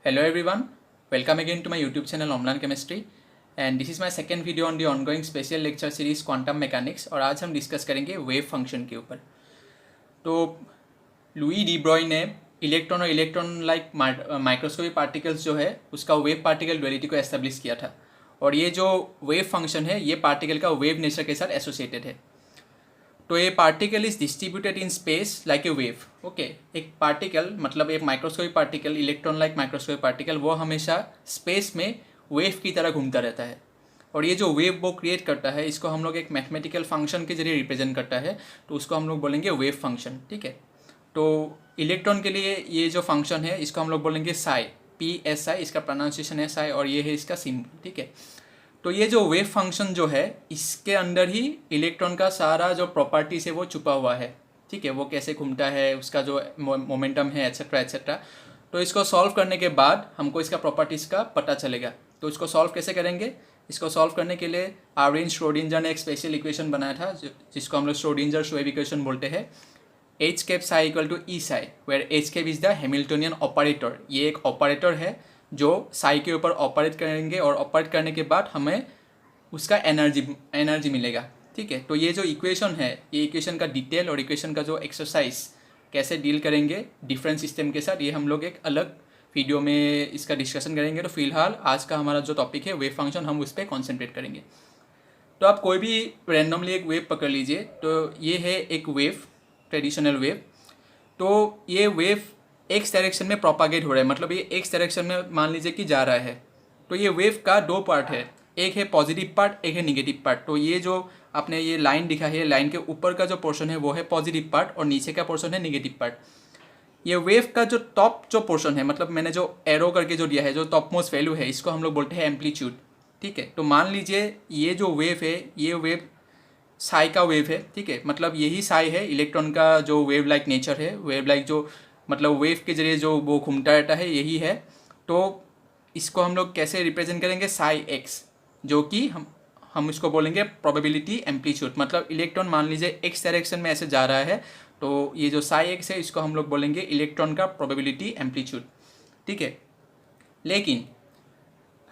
Hello everyone, welcome again to my YouTube channel Omlan Chemistry and this is my second video on the ongoing special lecture series Quantum Mechanics और आज हम discuss करेंगे wave function के ऊपर। तो Louis D Broglie ने electron और electron like microscopic particles जो है उसका वेव पार्टिकल ड्युअलिटी को एस्टेब्लिश किया था और ये जो वेव फंक्शन है ये पार्टिकल का वेव नेचर के साथ एसोसिएटेड है। तो ये particle is distributed in space like a wave. Okay, एक पार्टिकल मतलब एक microscopic particle, electron like microscopic particle, वो हमेशा स्पेस में वेव की तरह घूमता रहता है और ये जो वेव वो क्रिएट करता है इसको हम लोग एक मैथमेटिकल फंक्शन के जरिए रिप्रेजेंट करता है, तो उसको हम लोग बोलेंगे वेव फंक्शन। ठीक है, तो इलेक्ट्रॉन के लिए ये जो फंक्शन है इसको हम लोग बोलेंगे साई, PSI, इसका प्रोनाउंसिएशन है साई और ये है इसका सिंबल। ठीक है, तो ये जो वेव फंक्शन जो है इसके अंदर ही इलेक्ट्रॉन का सारा जो प्रॉपर्टीज है वो छुपा हुआ है। ठीक है, वो कैसे घूमता है, उसका जो मोमेंटम है, एट्सेट्रा एट्सेट्रा। तो इसको सॉल्व करने के बाद हमको इसका प्रॉपर्टीज़ का पता चलेगा। तो इसको सॉल्व कैसे करेंगे? इसको सॉल्व करने के लिए आर्विन श्रोडिंजर ने एक स्पेशल इक्वेशन बनाया था जिसको हम लोग श्रोडिंजर श्वेब इक्वेशन बोलते हैं। H cap psi equal to E psi, where H cap is the Hamiltonian operator. ये एक ऑपरेटर है जो साई के ऊपर ऑपरेट करेंगे और ऑपरेट करने के बाद हमें उसका एनर्जी मिलेगा। ठीक है, तो ये जो इक्वेशन है ये इक्वेशन का डिटेल और इक्वेशन का जो एक्सरसाइज कैसे डील करेंगे डिफरेंट सिस्टम के साथ, ये हम लोग एक अलग वीडियो में इसका डिस्कशन करेंगे। तो फिलहाल आज का हमारा जो टॉपिक है वेव फंक्शन, हम उस पर कॉन्सेंट्रेट करेंगे। तो आप कोई भी रैंडमली एक वेव पकड़ लीजिए। तो ये है एक वेव, ट्रेडिशनल वेव। तो ये वेव एक्स डायरेक्शन में प्रोपागेट हो रहा है, मतलब ये एक्स डायरेक्शन में मान लीजिए कि जा रहा है। तो ये वेव का दो पार्ट है, एक है पॉजिटिव पार्ट, एक है निगेटिव पार्ट। तो ये जो आपने ये लाइन दिखा है, लाइन के ऊपर का जो पोर्शन है वो है पॉजिटिव पार्ट और नीचे का पोर्शन है निगेटिव पार्ट। ये वेव का जो टॉप जो पोर्शन है, मतलब मैंने जो एरो करके जो दिया है, जो टॉप मोस्ट वैल्यू है, इसको हम लोग बोलते हैं एम्पलीट्यूड। ठीक है, तो मान लीजिए ये जो वेव है ये वेव साई का वेव है। ठीक है, मतलब यही साई है, इलेक्ट्रॉन का जो वेव लाइक नेचर है, वेव लाइक जो मतलब वेव के जरिए जो वो घूमता रहता है यही है। तो इसको हम लोग कैसे रिप्रेजेंट करेंगे? साई एक्स, जो कि हम इसको बोलेंगे प्रोबेबिलिटी एम्पलीट्यूड। मतलब इलेक्ट्रॉन मान लीजिए एक्स डायरेक्शन में ऐसे जा रहा है, तो ये जो साई एक्स है इसको हम लोग बोलेंगे इलेक्ट्रॉन का प्रोबेबिलिटी एम्पलीट्यूड। ठीक है, लेकिन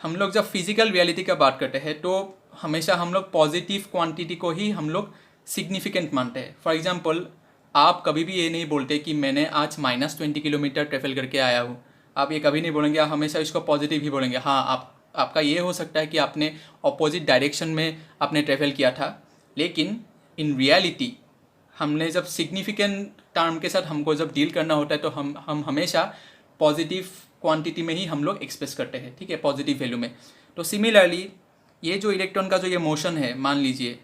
हम लोग जब फिजिकल रियलिटी का बात करते हैं तो हमेशा हम लोग पॉजिटिव क्वांटिटी को ही हम लोग सिग्निफिकेंट मानते हैं। फॉर एग्जांपल, आप कभी भी ये नहीं बोलते कि मैंने आज -20 किलोमीटर ट्रेवल करके आया हूँ। आप ये कभी नहीं बोलेंगे, आप हमेशा इसको पॉजिटिव ही बोलेंगे। हाँ, आपका ये हो सकता है कि आपने अपोजिट डायरेक्शन में आपने ट्रेवल किया था, लेकिन इन रियलिटी हमने जब सिग्निफिकेंट टर्म के साथ हमको जब डील करना होता है तो हम हमेशा पॉजिटिव क्वांटिटी में ही हम लोग एक्सप्रेस करते हैं। ठीक है, पॉजिटिव वैल्यू में। तो सिमिलरली ये जो इलेक्ट्रॉन का जो ये मोशन है, मान लीजिए,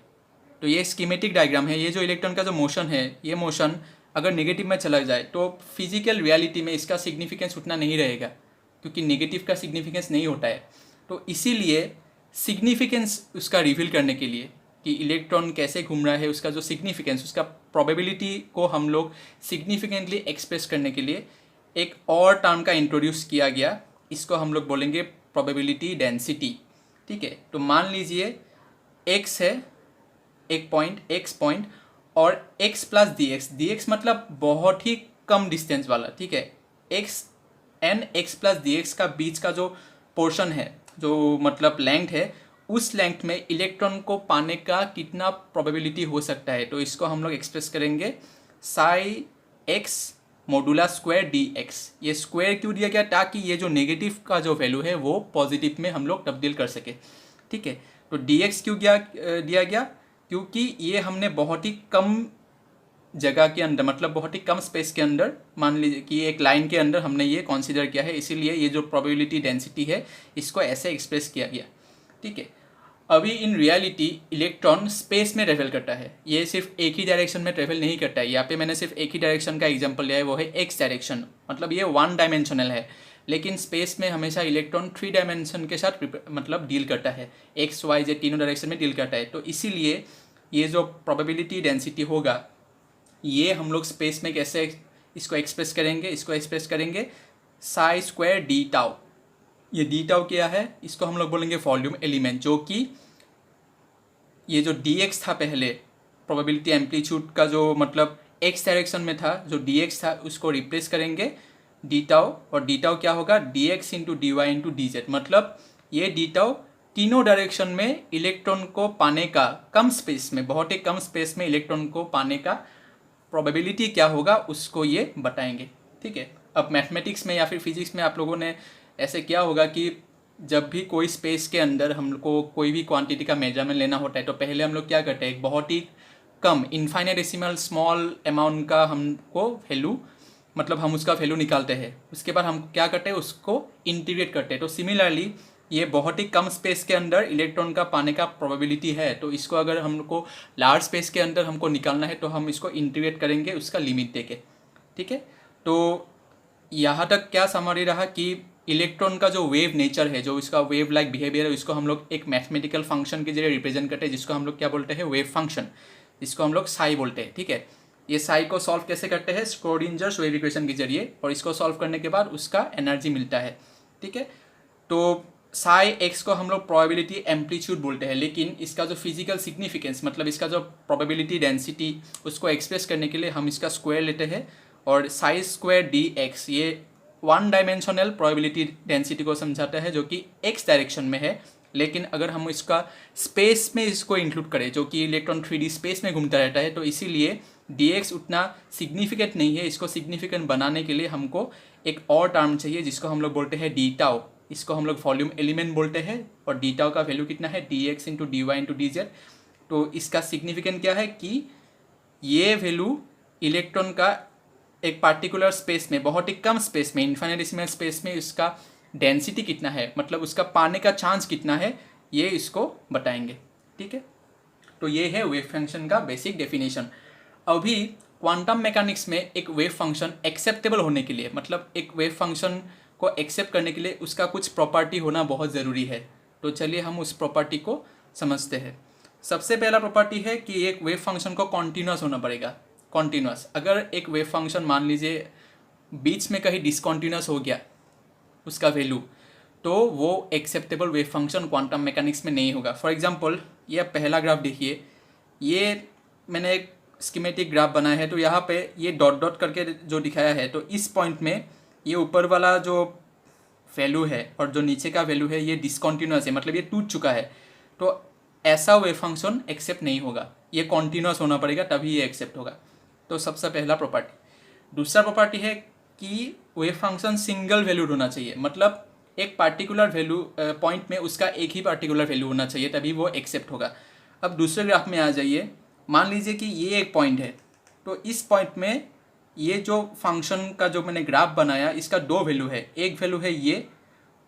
तो ये स्कीमेटिक डायग्राम है। ये जो इलेक्ट्रॉन का जो मोशन है, ये मोशन अगर नेगेटिव में चला जाए तो फिजिकल रियलिटी में इसका सिग्निफिकेंस उतना नहीं रहेगा, क्योंकि नेगेटिव का सिग्निफिकेंस नहीं होता है। तो इसीलिए सिग्निफिकेंस उसका रिवील करने के लिए कि इलेक्ट्रॉन कैसे घूम रहा है, उसका जो सिग्निफिकेंस, उसका प्रोबेबिलिटी को हम लोग सिग्निफिकेंटली एक्सप्रेस करने के लिए एक और टर्म का इंट्रोड्यूस किया गया। इसको हम लोग बोलेंगे प्रोबेबिलिटी डेंसिटी। ठीक है, तो मान लीजिए x है एक पॉइंट, x पॉइंट, और x प्लस डी एक्स मतलब बहुत ही कम डिस्टेंस वाला। ठीक है, x प्लस डी एक्स का बीच का जो पोर्शन है, जो मतलब लेंथ है, उस लेंथ में इलेक्ट्रॉन को पाने का कितना प्रोबेबिलिटी हो सकता है। तो इसको हम लोग एक्सप्रेस करेंगे psi x modulus square d x. ये स्क्वायर क्यों दिया गया? ताकि ये जो नेगेटिव का जो वैल्यू है वो पॉजिटिव में हम लोग तब्दील कर सके। ठीक है, तो डी एक्स क्यों दिया गया? क्योंकि ये हमने बहुत ही कम जगह के अंदर, मतलब बहुत ही कम स्पेस के अंदर, मान लीजिए कि एक लाइन के अंदर हमने ये कंसीडर किया है, इसीलिए ये जो प्रोबेबिलिटी डेंसिटी है इसको ऐसे एक्सप्रेस किया गया। ठीक है, अभी इन रियलिटी इलेक्ट्रॉन स्पेस में ट्रेवल करता है, ये सिर्फ एक ही डायरेक्शन में ट्रेवल नहीं करता है। यहाँ पे मैंने सिर्फ एक ही डायरेक्शन का एग्जांपल लिया है, वो है एक्स डायरेक्शन, मतलब ये 1 डायमेंशनल है। लेकिन स्पेस में हमेशा इलेक्ट्रॉन 3 डायमेंशन के साथ मतलब डील करता है, एक्स वाई जेड तीनों डायरेक्शन में डील करता है। तो इसीलिए ये जो प्रोबेबिलिटी डेंसिटी होगा ये हम लोग स्पेस में कैसे इसको एक्सप्रेस करेंगे? इसको एक्सप्रेस करेंगे साई स्क्वायर डी टाउ। ये डी टाउ क्या है? इसको हम लोग बोलेंगे वॉल्यूम एलिमेंट, जो कि ये जो डी एक्स था पहले, प्रोबेबिलिटी एम्पलीट्यूड का जो मतलब एक्स डायरेक्शन में था, जो डी एक्स था उसको रिप्लेस करेंगे डी टाउ, और डी टाउ क्या होगा d x into d y into d z. मतलब ये डी टाउ तीनों डायरेक्शन में इलेक्ट्रॉन को पाने का, कम स्पेस में, बहुत ही कम स्पेस में इलेक्ट्रॉन को पाने का प्रोबेबिलिटी क्या होगा उसको ये बताएंगे। ठीक है, अब मैथमेटिक्स में या फिर फिजिक्स में आप लोगों ने ऐसे किया होगा कि जब भी कोई स्पेस के अंदर हम लोग को कोई भी क्वांटिटी का मेजरमेंट लेना होता है तो पहले हम लोग क्या करते हैं, एक बहुत ही कम इनफाइनेटेसिमल स्मॉल अमाउंट का हमको वैल्यू, मतलब हम उसका वैल्यू निकालते हैं, उसके बाद हम क्या करते हैं उसको इंटीग्रेट करते हैं। तो सिमिलरली ये बहुत ही कम स्पेस के अंदर इलेक्ट्रॉन का पाने का प्रोबेबिलिटी है, तो इसको अगर हमको लार्ज स्पेस के अंदर हमको निकालना है तो हम इसको इंटीग्रेट करेंगे उसका लिमिट देके। ठीक है, तो यहाँ तक क्या समझ रहा कि इलेक्ट्रॉन का जो वेव नेचर है, जो इसका वेव लाइक बिहेवियर है, इसको हम लोग एक मैथमेटिकल फंक्शन के जरिए रिप्रेजेंट करते हैं, जिसको हम लोग क्या बोलते हैं वेव फंक्शन, जिसको हम लोग साई बोलते हैं। ठीक है, ये साई को सॉल्व कैसे करते हैं स्क्रोडिंजर्स वेव इक्वेशन के जरिए, और इसको सॉल्व करने के बाद उसका एनर्जी मिलता है। ठीक है, तो साई एक्स को हम लोग प्रोबेबिलिटी एम्पलीट्यूड बोलते हैं, लेकिन इसका जो फिजिकल सिग्निफिकेंस, मतलब इसका जो प्रोबेबिलिटी डेंसिटी, उसको एक्सप्रेस करने के लिए हम इसका स्क्वायर लेते हैं, और साई स्क्वायर डी एक्स ये वन डायमेंशनल प्रोबेबिलिटी डेंसिटी को समझाता है जो कि एक्स डायरेक्शन में है। लेकिन अगर हम इसका स्पेस में इसको इंक्लूड करें, जो कि इलेक्ट्रॉन 3D स्पेस में घूमता रहता है, तो इसीलिए डी एक्स उतना सिग्निफिकेंट नहीं है। इसको सिग्निफिकेंट बनाने के लिए हमको एक और टर्म चाहिए जिसको हम लोग बोलते हैं डी टाउ, इसको हम लोग वॉल्यूम एलिमेंट बोलते हैं, और डी टाउ का वैल्यू कितना है d x into d y into d z. तो इसका सिग्निफिकेंट क्या है कि ये वैल्यू इलेक्ट्रॉन का एक पार्टिकुलर स्पेस में, बहुत ही कम स्पेस में, इन्फाइनेटेसिमल स्पेस में उसका डेंसिटी कितना है, मतलब उसका पाने का चांस कितना है, ये इसको बताएंगे। ठीक है, तो ये है वेव फंक्शन का बेसिक डेफिनेशन। अभी क्वांटम मैकेनिक्स में एक वेव फंक्शन एक्सेप्टेबल होने के लिए, मतलब एक वेव फंक्शन को एक्सेप्ट करने के लिए उसका कुछ प्रॉपर्टी होना बहुत ज़रूरी है। तो चलिए हम उस प्रॉपर्टी को समझते हैं। सबसे पहला प्रॉपर्टी है कि एक वेव फंक्शन को कॉन्टिन्यूस होना पड़ेगा। कॉन्टिन्यूस, अगर एक वेव फंक्शन मान लीजिए बीच में कहीं डिसकॉन्टिन्यूस हो गया उसका वैल्यू, तो वो acceptable wave function quantum mechanics में नहीं होगा। फॉर एग्जांपल ये पहला ग्राफ देखिए, ये मैंने एक स्कीमेटिक ग्राफ बनाया है, तो यहाँ पे ये डॉट डॉट करके जो दिखाया है, तो इस पॉइंट में ये ऊपर वाला जो वैल्यू है और जो नीचे का वैल्यू है ये डिसकॉन्टिन्यूस है, मतलब ये टूट चुका है। तो ऐसा वेव फंक्शन एक्सेप्ट नहीं होगा, ये कॉन्टिन्यूस होना पड़ेगा तभी ये एक्सेप्ट होगा। तो सबसे पहला प्रॉपर्टी। दूसरा प्रॉपर्टी है कि वेव फंक्शन सिंगल वैल्यूड होना चाहिए, मतलब एक पार्टिकुलर वैल्यू पॉइंट में उसका एक ही पार्टिकुलर वैल्यू होना चाहिए, तभी वो एक्सेप्ट होगा। अब दूसरे ग्राफ में आ जाइए, मान लीजिए कि ये एक पॉइंट है, तो इस पॉइंट में ये जो फंक्शन का जो मैंने ग्राफ बनाया इसका दो वैल्यू है, एक वैल्यू है ये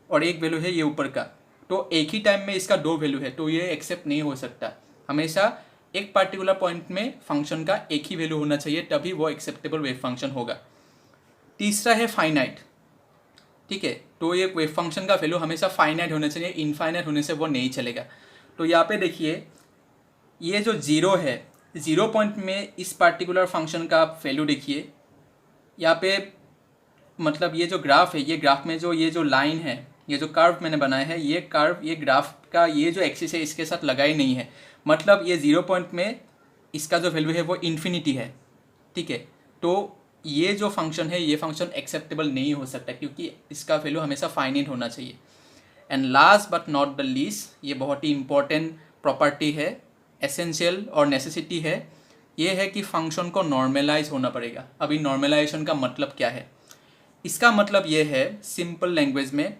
और एक वैल्यू है ये ऊपर का। तो एक ही टाइम में इसका दो वैल्यू है, तो ये एक्सेप्ट नहीं हो सकता। हमेशा एक पार्टिकुलर पॉइंट में फंक्शन का एक ही वैल्यू होना चाहिए, तभी वो एक्सेप्टेबल वेव फंक्शन होगा। तीसरा है फाइनाइट। ठीक है, तो ये वेव फंक्शन का वैल्यू हमेशा फाइनाइट होना चाहिए, इनफाइनाइट होने से वो नहीं चलेगा। तो यहाँ पे देखिए ये जो जीरो है, जीरो पॉइंट में इस पार्टिकुलर फंक्शन का वैल्यू देखिए, यहाँ पे मतलब ये जो ग्राफ है, ये ग्राफ में जो ये जो लाइन है, ये जो कर्व मैंने बनाया है, ये कर्व ये ग्राफ का ये जो एक्सिस है इसके साथ लगा ही नहीं है, मतलब ये जीरो पॉइंट में इसका जो वैल्यू है वो इन्फिनिटी है। ठीक है, तो ये जो फंक्शन है ये फंक्शन एक्सेप्टेबल नहीं हो सकता क्योंकि इसका वैल्यू हमेशा फाइनाइट होना चाहिए। And last but not the least, ये बहुत ही इंपॉर्टेंट प्रॉपर्टी है, एसेंशियल और नेसेसिटी है, ये है कि फंक्शन को नॉर्मलाइज होना पड़ेगा। अभी नॉर्मलाइजेशन का मतलब क्या है? इसका मतलब ये है सिंपल लैंग्वेज में,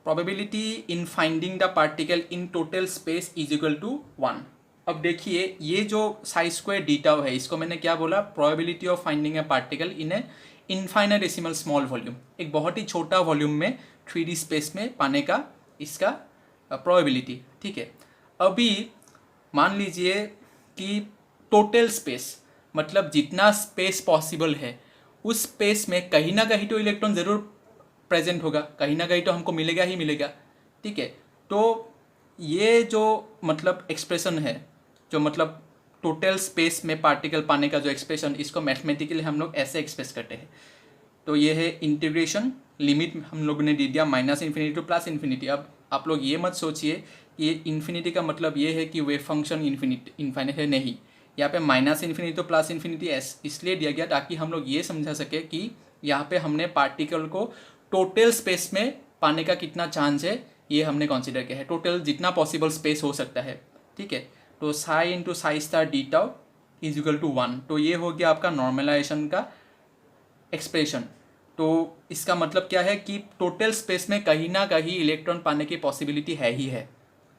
probability in finding the particle in total space is equal to 1। अब देखिए ये जो साई स्क्वायर डी टाउ है, इसको मैंने क्या बोला, probability of finding A particle in A infinitesimal small volume, एक बहुत ही छोटा वॉल्यूम में 3D स्पेस में पाने का इसका प्रोबेबिलिटी। ठीक है, अभी मान लीजिए कि टोटल स्पेस, मतलब जितना स्पेस पॉसिबल है उस स्पेस में कहीं ना कहीं तो इलेक्ट्रॉन ज़रूर प्रेजेंट होगा, कहीं ना कहीं तो हमको मिलेगा ही मिलेगा। ठीक है, तो ये जो मतलब एक्सप्रेशन है, जो मतलब टोटल स्पेस में पार्टिकल पाने का जो एक्सप्रेशन, इसको मैथमेटिकली हम लोग ऐसे एक्सप्रेस करते हैं। तो ये है इंटीग्रेशन, लिमिट हम लोग ने दे दिया -∞ टू +∞। अब आप लोग ये मत सोचिए कि इन्फिनिटी का मतलब ये है कि वेव फंक्शन इनफाइनाइट है, नहीं। यहाँ पे -∞ टू +∞ इसलिए दिया गया ताकि हम लोग ये समझा सके कि यहाँ पे हमने पार्टिकल को टोटल स्पेस में पाने का कितना चांस है ये हमने कंसीडर किया है, टोटल जितना पॉसिबल स्पेस हो सकता है, ठीक है। तो psi into psi star d tau is equal to 1। तो ये हो गया आपका नॉर्मलाइजेशन का एक्सप्रेशन। तो इसका मतलब क्या है कि टोटल स्पेस में कहीं ना कहीं इलेक्ट्रॉन पाने की पॉसिबिलिटी है ही है,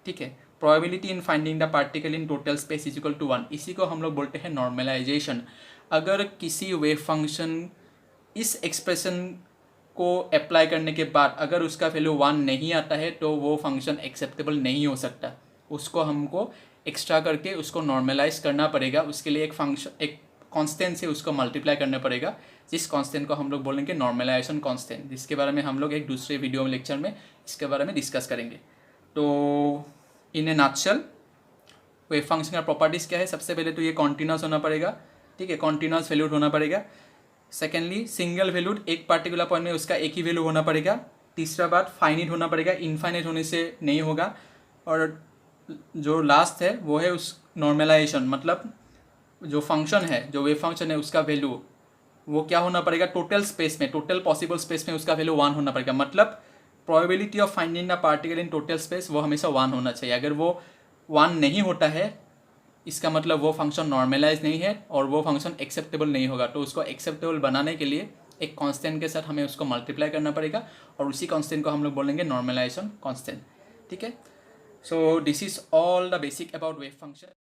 ठीक है। Probability in finding the particle in total space is equal to 1, इसी को हम लोग बोलते हैं नॉर्मलाइजेशन। अगर किसी वेव फंक्शन इस एक्सप्रेशन को अप्लाई करने के बाद अगर उसका वैल्यू 1 नहीं आता है तो वो फंक्शन एक्सेप्टेबल नहीं हो सकता, उसको हमको एक्स्ट्रा करके उसको नॉर्मलाइज करना पड़ेगा। उसके लिए एक फंक्शन, एक कांस्टेंट से उसको मल्टीप्लाई करना पड़ेगा, जिस कांस्टेंट को हम लोग बोलेंगे नॉर्मलाइजेशन कांस्टेंट, जिसके बारे में हम लोग एक दूसरे वीडियो में लेक्चर में इसके बारे में डिस्कस करेंगे। तो इन ए नटशेल वेव फंक्शन का प्रॉपर्टीज़ क्या है? सबसे पहले तो ये कॉन्टिन्यूस होना पड़ेगा, ठीक है, कॉन्टिन्यूस वैल्यूड होना पड़ेगा। सेकेंडली सिंगल वैल्यूड, एक पार्टिकुलर पॉइंट में उसका एक ही वैल्यू होना पड़ेगा। तीसरा बात फाइनिट होना पड़ेगा, इनफाइनिट होने से नहीं होगा। और जो लास्ट है वो है उस नॉर्मलाइजेशन, मतलब जो फंक्शन है, जो वेव फंक्शन है उसका वैल्यू वो क्या होना पड़ेगा, टोटल स्पेस में, टोटल पॉसिबल स्पेस में उसका वैल्यू 1 होना पड़ेगा। मतलब probability of finding the particle in total space वो हमेशा 1 होना चाहिए। अगर वो 1 नहीं होता है इसका मतलब वो फंक्शन नॉर्मलाइज नहीं है और वो फंक्शन एक्सेप्टेबल नहीं होगा। तो उसको एक्सेप्टेबल बनाने के लिए एक कांस्टेंट के साथ हमें उसको मल्टीप्लाई करना पड़ेगा और उसी कांस्टेंट को हम लोग बोलेंगे नॉर्मलाइजेशन कांस्टेंट, ठीक है। So this is all the basic about wave function.